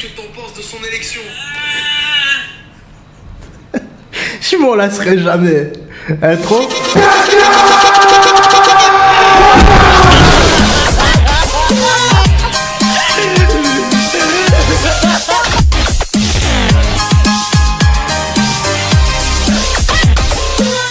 ce que t'en penses de son élection. Je m'en lasserai jamais. Intro.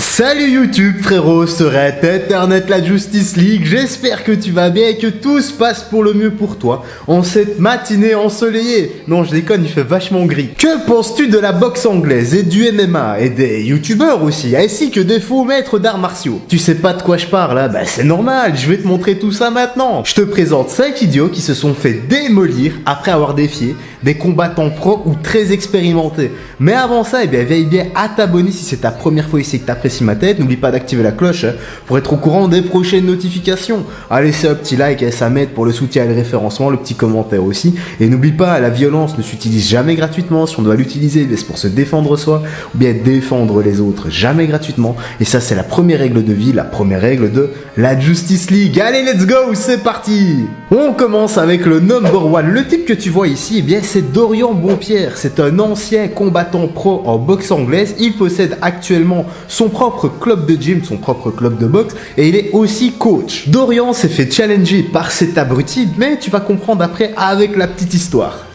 Salut YouTube frérot, serait Internet la Justice League, j'espère que tu vas bien et que tout se passe pour le mieux pour toi en cette matinée ensoleillée. Non je déconne, il fait vachement gris. Que penses-tu de la boxe anglaise et du MMA et des youtubeurs aussi, ainsi que des faux maîtres d'arts martiaux? Tu sais pas de quoi je parle là? Bah c'est normal, je vais te montrer tout ça maintenant. Je te présente 5 idiots qui se sont fait démolir après avoir défié des combattants pro ou très expérimentés. Mais avant ça, veille bien à t'abonner si c'est ta première fois ici et que t'apprécies ma tête. N'oublie pas d'activer la cloche pour être au courant des prochaines notifications. À laisser un petit like et ça m'aide pour le soutien et le référencement, le petit commentaire aussi. Et n'oublie pas, la violence ne s'utilise jamais gratuitement. Si on doit l'utiliser, c'est pour se défendre soi ou bien défendre les autres, jamais gratuitement. Et ça, c'est la première règle de vie, la première règle de la Justice League. Allez, let's go, c'est parti! On commence avec le number one. Le type que tu vois ici, c'est Dorian Bompierre. C'est un ancien combattant pro en boxe anglaise. Il possède actuellement son propre club de gym, son propre club de boxe, et il est aussi coach. Dorian s'est fait challenger par cet abruti, mais tu vas comprendre après avec la petite histoire.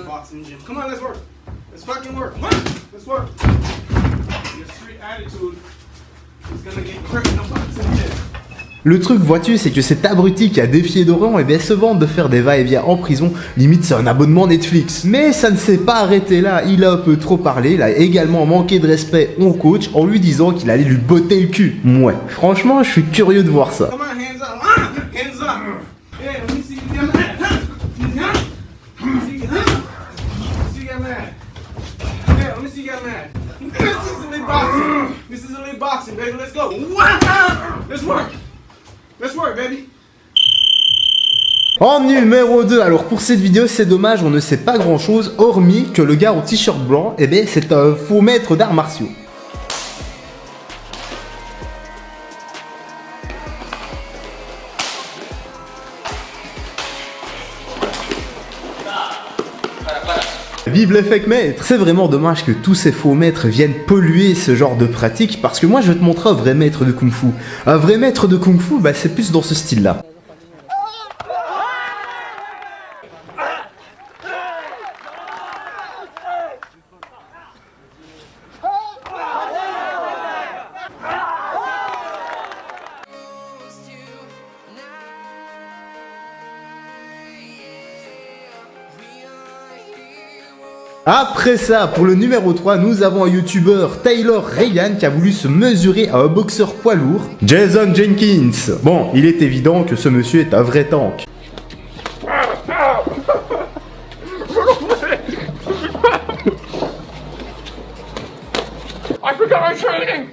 Boxing gym. Come on, let's work. Let's fucking work. Come on, let's work. Your street attitude is gonna get cracked in the boxing gym. Le truc, vois-tu, c'est que cet abruti qui a défié Dorian, se vante de faire des va-et-vient en prison, limite c'est un abonnement Netflix. Mais ça ne s'est pas arrêté là, il a un peu trop parlé, il a également manqué de respect au coach en lui disant qu'il allait lui botter le cul. Ouais, franchement, je suis curieux de voir ça. Come on, hands up. Hands up. Yeah, let me see you get mad. See you get mad. Yeah, let me see you get mad. This is elite boxing. This is elite boxing, baby. Let's go. Let's work. Let's work, baby. En numéro 2, alors pour cette vidéo c'est dommage, on ne sait pas grand chose hormis que le gars au t-shirt blanc, c'est un faux maître d'arts martiaux. Vive les fake maîtres! C'est vraiment dommage que tous ces faux maîtres viennent polluer ce genre de pratique parce que moi je vais te montrer un vrai maître de Kung Fu. Un vrai maître de Kung Fu, c'est plus dans ce style-là. Après ça, pour le numéro 3, nous avons un youtubeur, Tyler Ryan, qui a voulu se mesurer à un boxeur poids lourd, Jason Jenkins. Bon, il est évident que ce monsieur est un vrai tank. I forgot my training!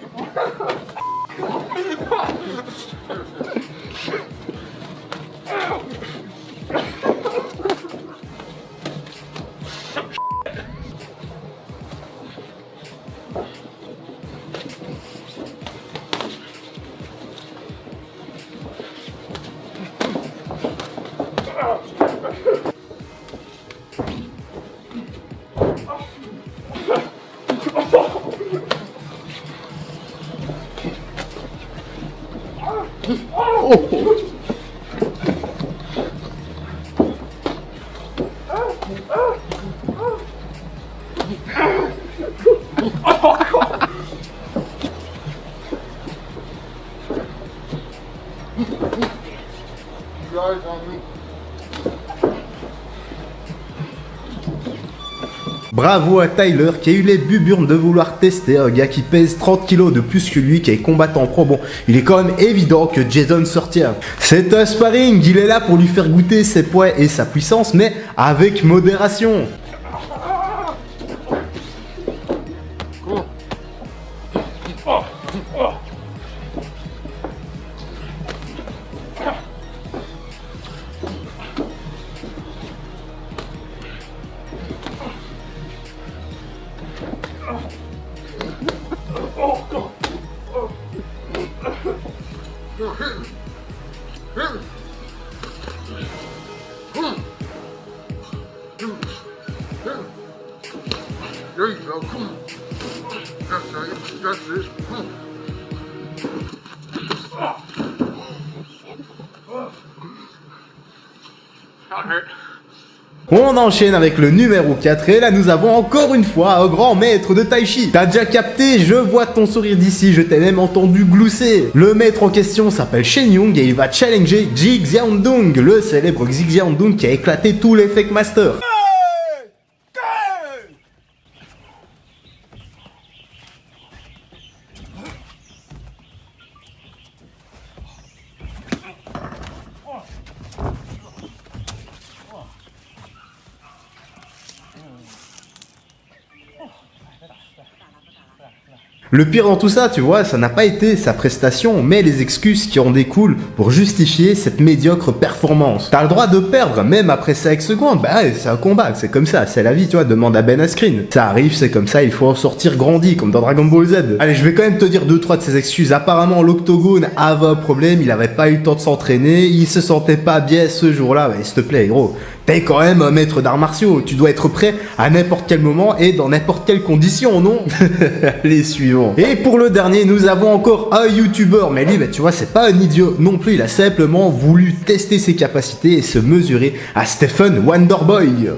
Bravo à Tyler qui a eu les buburnes de vouloir tester un gars qui pèse 30 kg de plus que lui, qui est combattant pro. Bon, il est quand même évident que Jason sortira. C'est un sparring, il est là pour lui faire goûter ses poids et sa puissance, mais avec modération. There you go. Come on. That's it. That's it. That hurt. On enchaîne avec le numéro 4 et là nous avons encore une fois un grand maître de Tai Chi. T'as déjà capté, je vois ton sourire d'ici, je t'ai même entendu glousser. Le maître en question s'appelle Shen Yung et il va challenger Ji Xiaodong, le célèbre Ji Xiaodong qui a éclaté tous les Fake Masters. Le pire dans tout ça, tu vois, ça n'a pas été sa prestation, mais les excuses qui en découlent pour justifier cette médiocre performance. T'as le droit de perdre, même après 5 secondes, bah ouais, c'est un combat, c'est comme ça, c'est la vie, tu vois, demande à Ben Askren. Ça arrive, c'est comme ça, il faut en sortir grandi, comme dans Dragon Ball Z. Allez, je vais quand même te dire 2-3 de ses excuses. Apparemment, l'Octogone avait un problème, il avait pas eu le temps de s'entraîner, il se sentait pas bien ce jour-là, bah, s'il te plaît, gros. T'es quand même un maître d'arts martiaux, tu dois être prêt à n'importe quel moment et dans n'importe quelle condition, non? Les suivants. Et pour le dernier, nous avons encore un YouTuber, mais lui, bah, tu vois, c'est pas un idiot non plus, il a simplement voulu tester ses capacités et se mesurer à Stephen Wonderboy.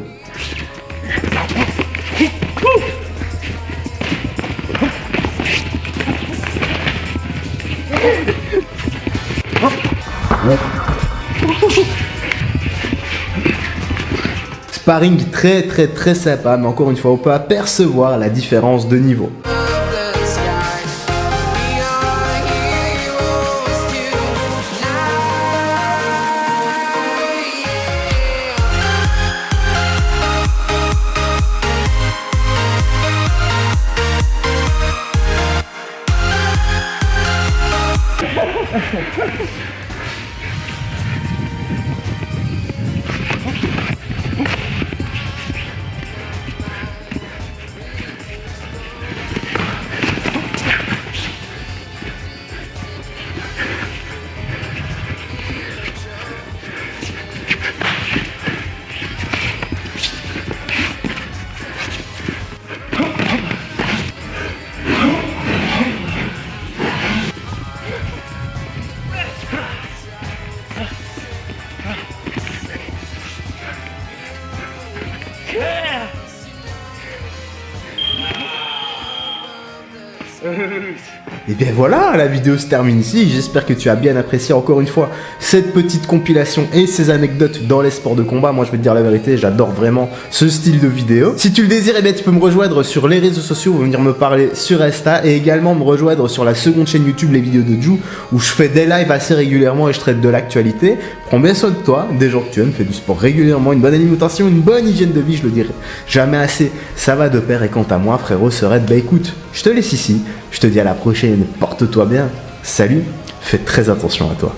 Sparring très sympa, mais encore une fois, on peut apercevoir la différence de niveau. Et bien voilà, la vidéo se termine ici, j'espère que tu as bien apprécié encore une fois cette petite compilation et ces anecdotes dans les sports de combat. Moi je vais te dire la vérité, j'adore vraiment ce style de vidéo. Si tu le désires, eh bien, tu peux me rejoindre sur les réseaux sociaux, venir me parler sur Insta et également me rejoindre sur la seconde chaîne YouTube Les Vidéos de Ju où je fais des lives assez régulièrement et je traite de l'actualité. Prends bien soin de toi, des gens que tu aimes, fais du sport régulièrement, une bonne alimentation, une bonne hygiène de vie, je le dirai jamais assez, ça va de pair. Et quant à moi frérot Serette, bah écoute, je te laisse ici, je te dis à la prochaine, porte-toi bien, salut, fais très attention à toi.